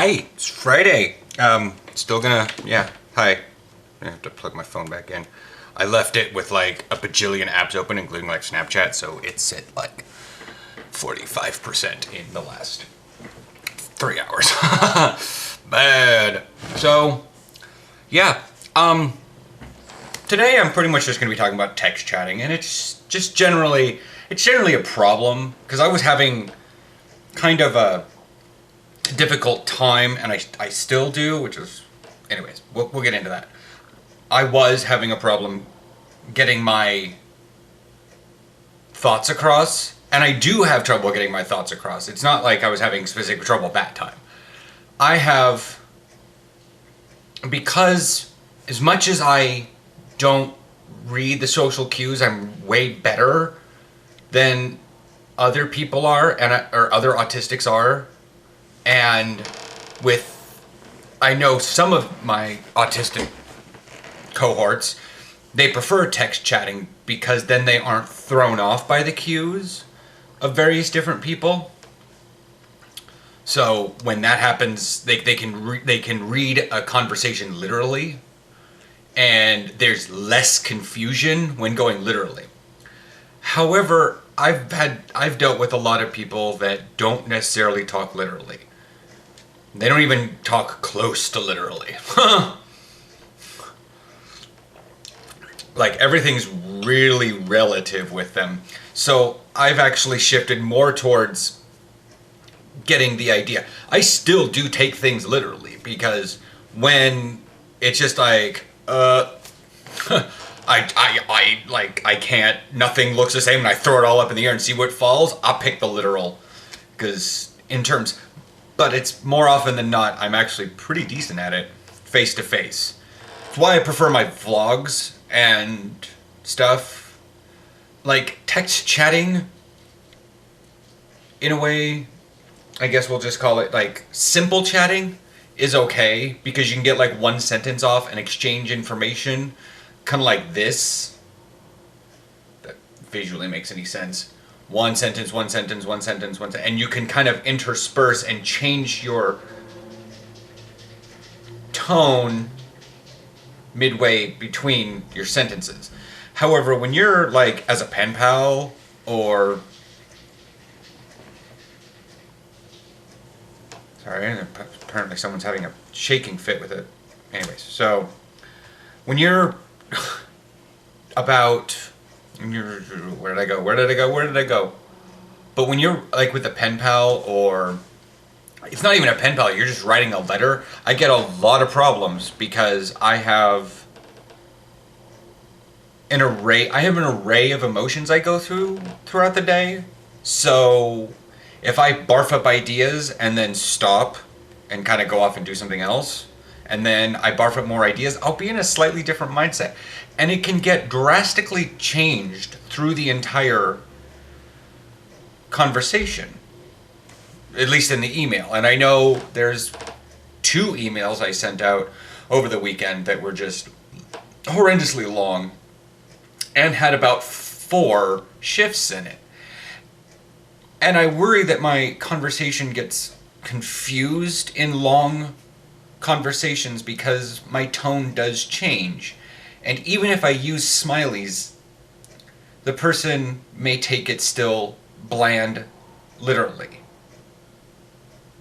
Hi, it's Friday. Still gonna, yeah, hi. I have to plug my phone back in. I left it with like a bajillion apps open, including like Snapchat, so it's at like 45% in the last 3 hours. Bad. So, yeah, today I'm pretty much just gonna be talking about text chatting, and it's generally a problem, because I was having kind of a difficult time, and I still do, which is, anyways, we'll get into that. I was having a problem getting my thoughts across, and I do have trouble getting my thoughts across. It's not like I was having specific trouble that time. I have, because as much as I don't read the social cues, I'm way better than other people are, or other autistics are. And I know some of my autistic cohorts, they prefer text chatting because then they aren't thrown off by the cues of various different people. So when that happens, they can read a conversation literally, and there's less confusion when going literally. However, I've dealt with a lot of people that don't necessarily talk literally. They don't even talk close to literally. Like, everything's really relative with them. So I've actually shifted more towards getting the idea. I still do take things literally, because when it's just like, I can't, nothing looks the same, and I throw it all up in the air and see what falls, I'll pick the literal. Because but it's more often than not, I'm actually pretty decent at it, face to face. That's why I prefer my vlogs and stuff. Like, text chatting, in a way, I guess we'll just call it, like, simple chatting is okay, because you can get like one sentence off and exchange information, kind of like this. That visually makes any sense. One sentence, one sentence, one sentence, one sentence, and you can kind of intersperse and change your tone midway between your sentences. However, when you're like as a pen pal, or sorry, apparently someone's having a shaking fit with it. Anyways, so when you're where did I go? But when you're like with a pen pal, or it's not even a pen pal, you're just writing a letter, I get a lot of problems because I have an array of emotions I go through throughout the day. So if I barf up ideas and then stop and kind of go off and do something else, and then I barf up more ideas, I'll be in a slightly different mindset. And it can get drastically changed through the entire conversation, at least in the email. And I know there's 2 emails I sent out over the weekend that were just horrendously long and had about 4 shifts in it. And I worry that my conversation gets confused in long conversations because my tone does change. And even if I use smileys, the person may take it still bland literally,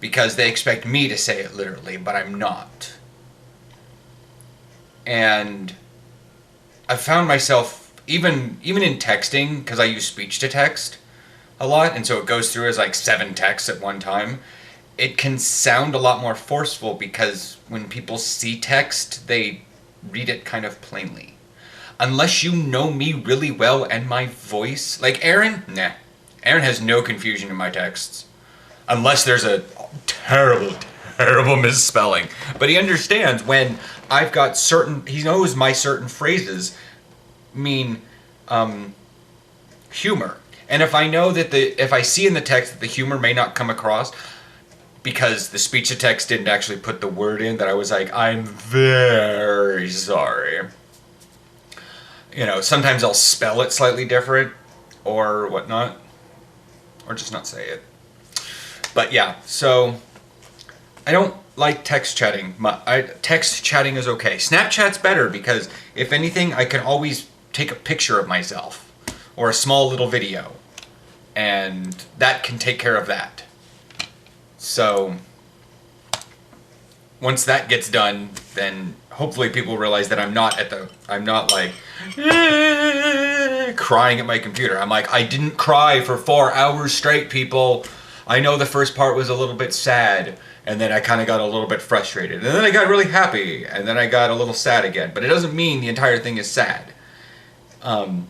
because they expect me to say it literally, but I'm not. And I've found myself, even in texting, because I use speech to text a lot, and so it goes through as like 7 texts at one time, it can sound a lot more forceful, because when people see text, they read it kind of plainly. Unless you know me really well and my voice, like Aaron, nah. Aaron has no confusion in my texts. Unless there's a terrible misspelling. But he understands when I've got he knows my certain phrases mean humor. And if I know that if I see in the text that the humor may not come across, because the speech to text didn't actually put the word in, that I was like, I'm very sorry. You know, sometimes I'll spell it slightly different or whatnot, or just not say it. But yeah, so I don't like text chatting. Text chatting is okay. Snapchat's better because if anything, I can always take a picture of myself or a small little video, and that can take care of that. So once that gets done, then hopefully people realize that I'm not like crying at my computer. I'm like, I didn't cry for 4 hours straight, people. I know the first part was a little bit sad, and then I kind of got a little bit frustrated, and then I got really happy, and then I got a little sad again. But it doesn't mean the entire thing is sad. I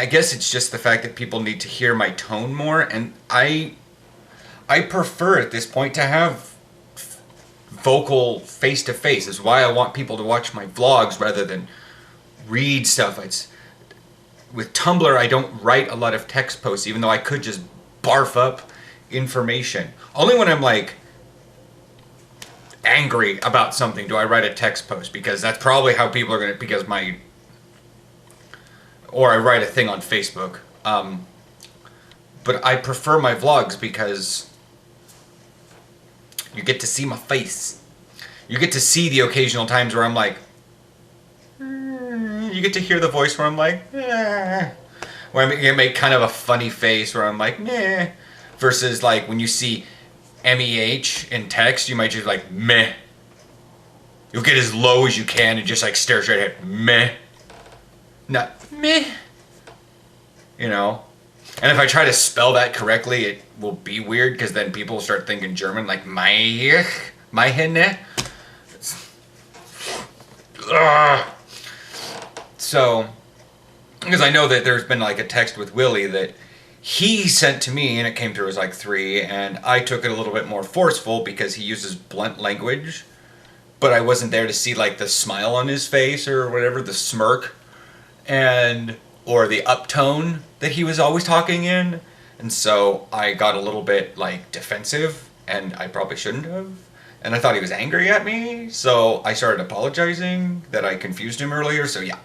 guess it's just the fact that people need to hear my tone more, and I prefer at this point to have vocal face-to-face. Is why I want people to watch my vlogs rather than read stuff. With Tumblr, I don't write a lot of text posts, even though I could just barf up information. Only when I'm like angry about something do I write a text post, because that's probably how people are gonna, or I write a thing on Facebook. But I prefer my vlogs because you get to see my face. You get to see the occasional times where I'm like, you get to hear the voice where I'm like, where I make kind of a funny face where I'm like, meh. Versus like when you see MEH in text, you might just like, meh. You'll get as low as you can and just like stare straight ahead, meh. Not meh. You know? And if I try to spell that correctly, it will be weird, because then people will start thinking German, like my henne. So, because I know that there's been like a text with Willie that he sent to me, and it came through as like 3, and I took it a little bit more forceful because he uses blunt language, but I wasn't there to see like the smile on his face or whatever, the smirk, or the uptone that he was always talking in. And so I got a little bit like defensive, and I probably shouldn't have. And I thought he was angry at me, so I started apologizing that I confused him earlier. So yeah,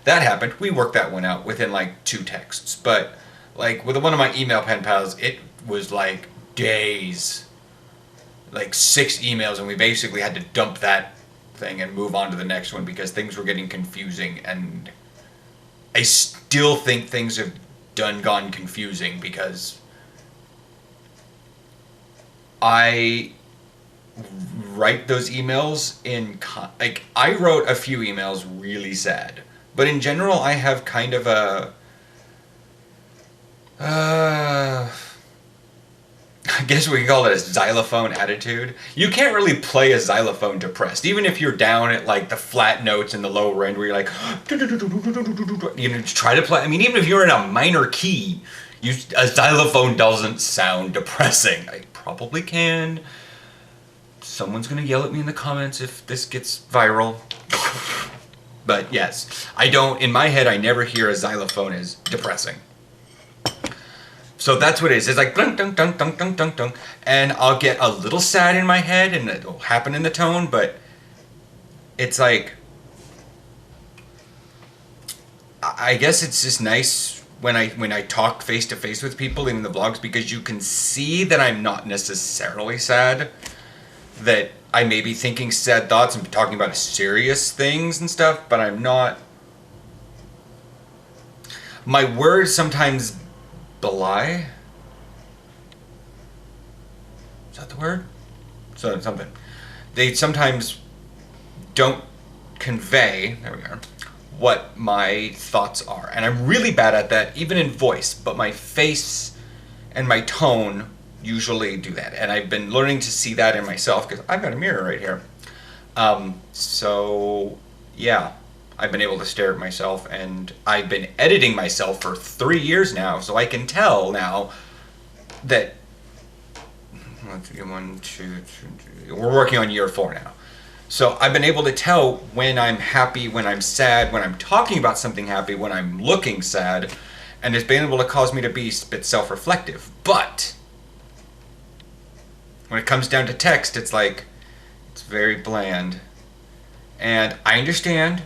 that happened. We worked that one out within like 2 texts. But like with one of my email pen pals, it was like days, like 6 emails, and we basically had to dump that thing and move on to the next one because things were getting confusing. And I still think things have gone confusing because I write those emails like I wrote a few emails really sad, but in general I have kind of a I guess we can call it a xylophone attitude. You can't really play a xylophone depressed, even if you're down at like the flat notes in the lower end where you're like, you know, try to play. I mean, even if you're in a minor key, a xylophone doesn't sound depressing. I probably can. Someone's gonna yell at me in the comments if this gets viral. But yes, I don't. In my head, I never hear a xylophone as depressing. So that's what it is. It's like dunk, dunk, dunk, dunk, dunk, dunk, dunk. And I'll get a little sad in my head, and it'll happen in the tone, but it's like, I guess it's just nice when I talk face to face with people in the vlogs, because you can see that I'm not necessarily sad, that I may be thinking sad thoughts and talking about serious things and stuff, but I'm not. My words sometimes belie. Is that the word? So something. They sometimes don't convey, there we are, what my thoughts are. And I'm really bad at that, even in voice, but my face and my tone usually do that. And I've been learning to see that in myself, because I've got a mirror right here. So yeah, I've been able to stare at myself, and I've been editing myself for 3 years now, so I can tell now that, let's get 1, 2, 3, we're working on year 4 now. So I've been able to tell when I'm happy, when I'm sad, when I'm talking about something happy, when I'm looking sad, and it's been able to cause me to be a bit self-reflective. But when it comes down to text, it's like, it's very bland. And I understand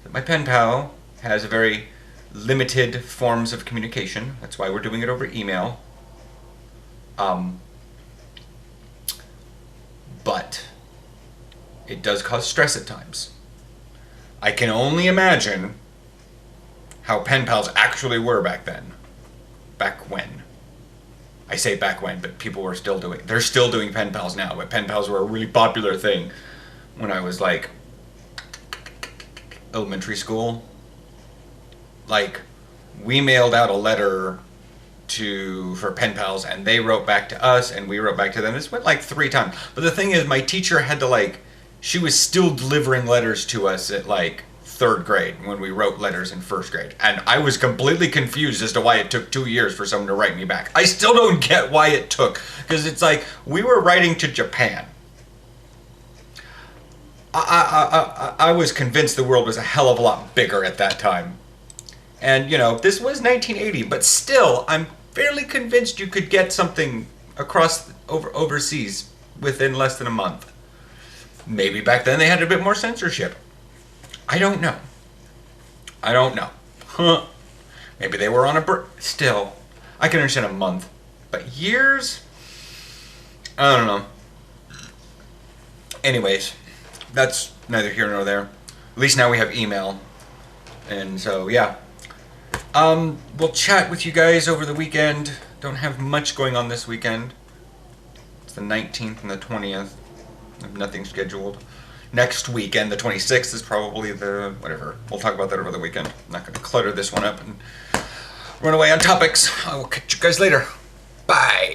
that my pen pal has a very limited forms of communication. That's why we're doing it over email. but it does cause stress at times. I can only imagine how pen pals actually were back then. Back when. I say back when, but people were still doing, they're still doing pen pals now, but pen pals were a really popular thing when I was like elementary school. Like, we mailed out a letter for pen pals, and they wrote back to us, and we wrote back to them. This went like 3 times. But the thing is, my teacher had to she was still delivering letters to us at like 3rd grade when we wrote letters in 1st grade. And I was completely confused as to why it took 2 years for someone to write me back. I still don't get why it took, because it's like, we were writing to Japan. I was convinced the world was a hell of a lot bigger at that time. And, this was 1980, but still, I'm fairly convinced you could get something across overseas within less than a month. Maybe back then they had a bit more censorship. I don't know. Huh. Maybe they were on still, I can understand a month. But years? I don't know. Anyways, that's neither here nor there. At least now we have email. And so, yeah. We'll chat with you guys over the weekend. Don't have much going on this weekend. It's the 19th and the 20th. I have nothing scheduled. Next weekend, the 26th, is probably whatever. We'll talk about that over the weekend. I'm not going to clutter this one up and run away on topics. I will catch you guys later. Bye.